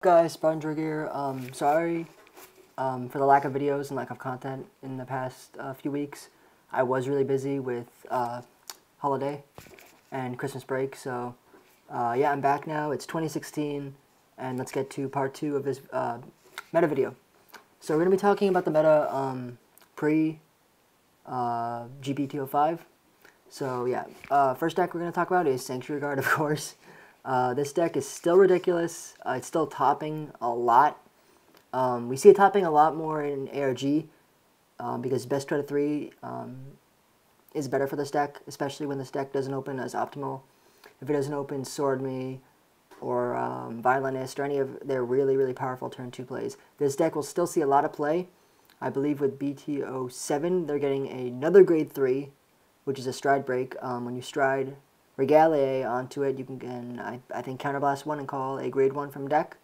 Guys, Spartantrigger. Sorry for the lack of videos and lack of content in the past few weeks. I was really busy with holiday and Christmas break, so yeah, I'm back now. It's 2016, and let's get to part 2 of this meta video. So we're going to be talking about the meta pre GBT05. So yeah, first deck we're going to talk about is Sanctuary Guard, of course. This deck is still ridiculous. It's still topping a lot. We see it topping a lot more in ARG because best 2 out of 3 is better for this deck, especially when this deck doesn't open as optimal. If it doesn't open Sword Me or Violinist or any of their really powerful turn 2 plays, this deck will still see a lot of play. I believe with GBT07 they're getting another grade 3, which is a stride break. When you stride Regale onto it, you can I think counterblast 1 and call a grade 1 from deck.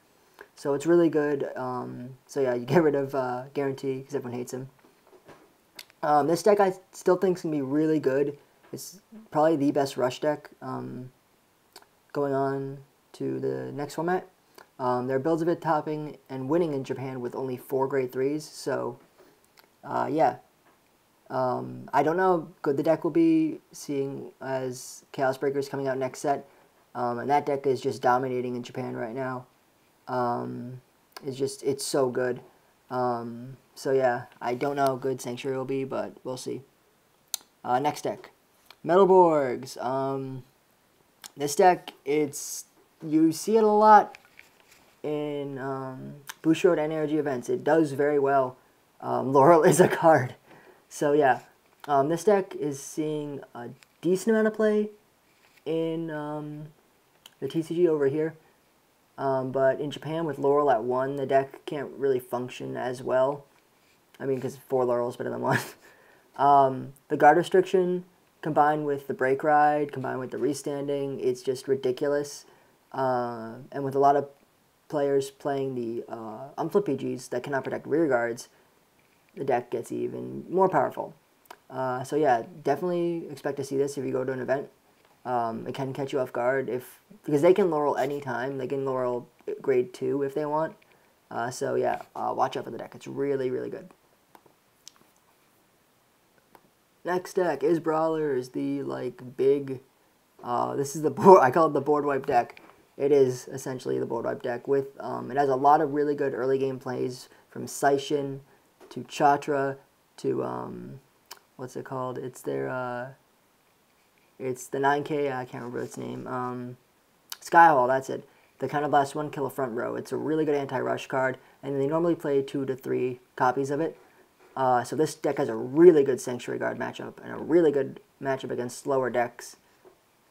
So it's really good. So yeah, you get rid of Guarantee because everyone hates him. This deck I still think is going to be really good. It's probably the best rush deck going on to the next format. There are builds of it topping and winning in Japan with only 4 grade 3s. So yeah. I don't know how good the deck will be, seeing as Chaos Breaker is coming out next set. And that deck is just dominating in Japan right now. It's so good. So yeah, I don't know how good Sanctuary will be, but we'll see. Next deck, Metalborgs. This deck, you see it a lot in Bushiroad and ARG events. It does very well. Laurel is a card. So yeah, this deck is seeing a decent amount of play in the TCG over here. But in Japan, with Laurel at 1, the deck can't really function as well. I mean, because 4 Laurel is better than 1. The guard restriction, combined with the break ride, combined with the restanding, it's just ridiculous. And with a lot of players playing the unflip PGs that cannot protect rear guards, the deck gets even more powerful. So yeah, definitely expect to see this if you go to an event. It can catch you off guard because they can Laurel anytime. They can Laurel grade 2 if they want. So yeah, watch out for the deck. It's really good. Next deck is Brawler. Is the big. This is the board. I call it the board wipe deck. It is essentially the board wipe deck with. It has a lot of really good early game plays from Seishin to Chatra to what's it called? It's their it's the 9K, I can't remember its name. Skyhall, that's it. The Counterblast 1 kill a front row. It's a really good anti-rush card, and they normally play 2 to 3 copies of it. So this deck has a really good Sanctuary Guard matchup, and a really good matchup against slower decks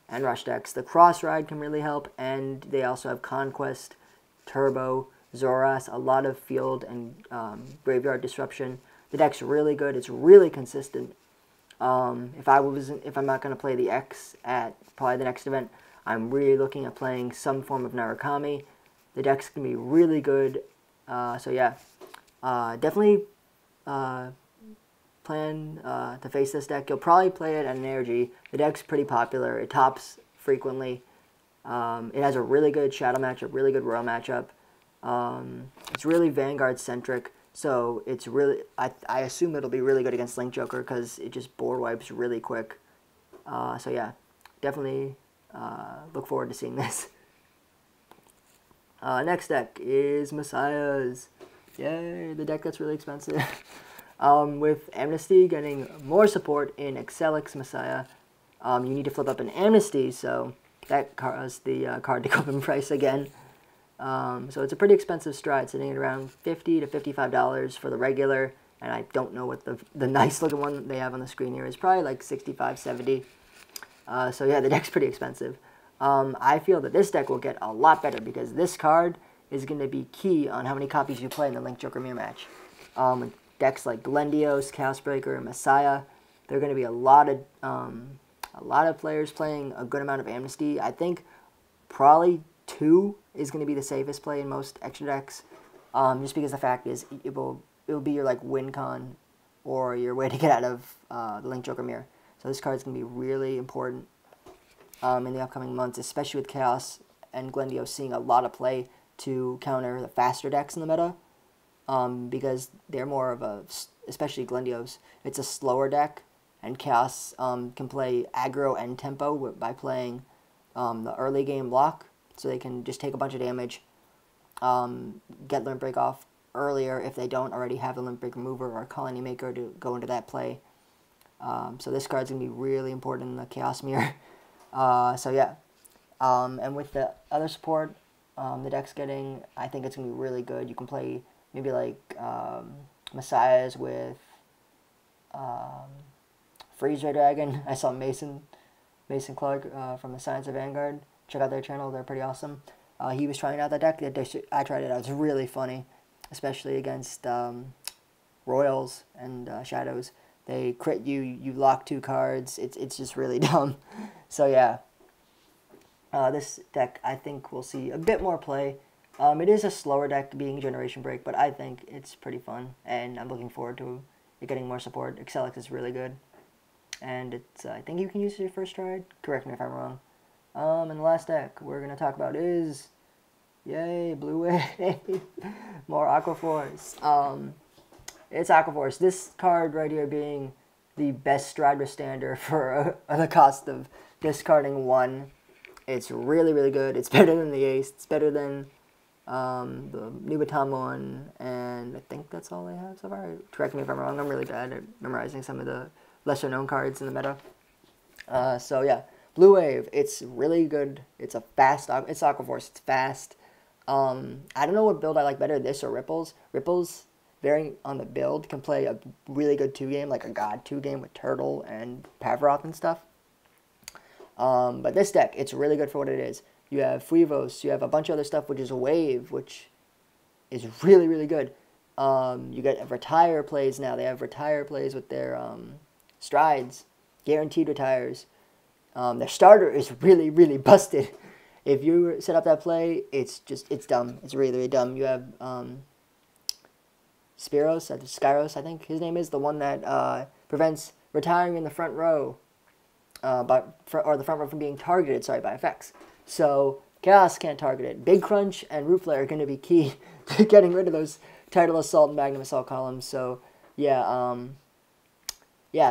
and rush decks. The Cross Ride can really help, and they also have Conquest, Turbo, Zoras, a lot of field and graveyard disruption. The deck's really good. It's really consistent. If I'm not going to play the X at probably the next event, I'm really looking at playing some form of Narukami. The deck's going to be really good. So yeah, definitely plan to face this deck. You'll probably play it at an ARG. The deck's pretty popular. It tops frequently. It has a really good Shadow matchup, really good Royal matchup. It's really Vanguard centric, so it's really I assume it'll be really good against Link Joker because it just board wipes really quick. So yeah, definitely look forward to seeing this. Next deck is Messiahs. Yay, the deck that's really expensive. With Amnesty getting more support in Excelix Messiah, you need to flip up an Amnesty, so that caused the card to go up in price again. So it's a pretty expensive stride, sitting at around $50 to $55 for the regular, and I don't know what the nice looking one they have on the screen here is. Probably like $65, $70. So yeah, the deck's pretty expensive. I feel that this deck will get a lot better because this card is going to be key on how many copies you play in the Link Joker Mirror match. With decks like Glendios, Chaos Breaker, and Messiah, there are going to be a lot of players playing a good amount of Amnesty. I think probably 2 is going to be the safest play in most extra decks, just because the fact is it'll be your win con or your way to get out of the Link Joker Mirror. So this card is going to be really important in the upcoming months, especially with Chaos and Glendio seeing a lot of play to counter the faster decks in the meta, because they're more of a, especially Glendios, it's a slower deck, and Chaos can play aggro and tempo by playing the early game block, so they can just take a bunch of damage, get Limit Break off earlier if they don't already have the Limit Break remover or Colony Maker to go into that play. So this card's going to be really important in the Chaos Mirror. So yeah, and with the other support the deck's getting, I think it's going to be really good. You can play maybe like Messiahs with Freeze Ray Dragon. I saw Mason Clark from the Science of Vanguard. Check out their channel, they're pretty awesome. He was trying out that deck. I tried it out. It's really funny, especially against Royals and Shadows. They crit you, you lock 2 cards. It's just really dumb. So yeah, this deck I think we'll see a bit more play. It is a slower deck being Generation Break, but I think it's pretty fun, and I'm looking forward to it getting more support. Excelix is really good, and it's I think you can use it your first try. Correct me if I'm wrong. And the last deck we're going to talk about is, yay, Bluewave, more Aquaforce. It's Aquaforce. This card right here being the best Stride Withstander for the cost of discarding 1. It's really, really good. It's better than the Ace. It's better than the new Baton one, and I think that's all they have so far. Correct me if I'm wrong. I'm really bad at memorizing some of the lesser known cards in the meta. So yeah, Bluewave. It's really good. It's a fast. It's Aquaforce. It's fast. I don't know what build I like better, this or Ripples. Ripples, varying on the build, can play a really good 2-game, like a God 2-game with Turtle and Pavroth and stuff. But this deck, it's really good for what it is. You have Fuivos, you have a bunch of other stuff, which is a Wave, which is really, really good. You get Retire plays now. They have Retire plays with their Strides. Guaranteed retires. Their starter is really, really busted. If you set up that play, it's dumb. It's really, really dumb. You have Skyros, I think his name is, the one that prevents retiring in the front row, or the front row from being targeted, by effects. So Chaos can't target it. Big Crunch and Root Flare are going to be key to getting rid of those Tidal Assault and Magnum Assault columns. So yeah,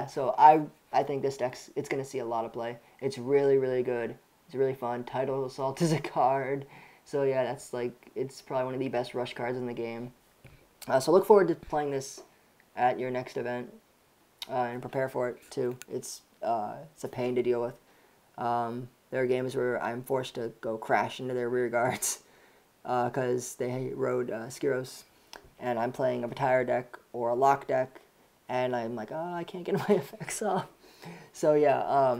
so I think this deck's, it's going to see a lot of play. It's really, really good. It's really fun. Tidal Assault is a card. So yeah, that's like, it's probably one of the best rush cards in the game. So look forward to playing this at your next event, and prepare for it too. It's a pain to deal with. There are games where I'm forced to go crash into their rear guards because they rode Skiros, and I'm playing a Retire deck or a Lock deck, and I'm like, oh, I can't get my effects off. So yeah,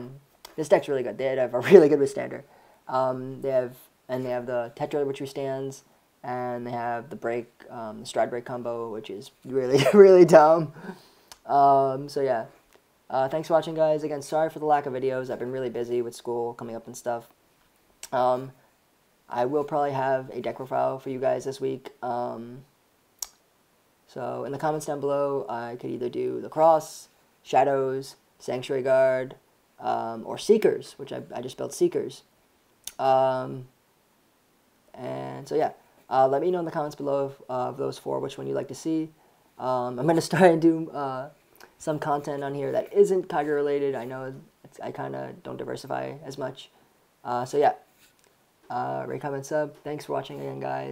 this deck's really good. They have a really good withstander. They have the Tetra, which withstands, and they have the break, the Stride Break combo, which is really, really dumb. So yeah. Thanks for watching, guys. Again, sorry for the lack of videos. I've been really busy with school coming up and stuff. I will probably have a deck profile for you guys this week. So in the comments down below, I could either do the Cross, Shadows, Sanctuary Guard, or Seekers, which I just built Seekers. And so yeah, let me know in the comments below of those 4 which one you'd like to see. I'm going to start and do some content on here that isn't Tiger related. I know I kind of don't diversify as much. So yeah, rate, comment, sub. Thanks for watching again, guys.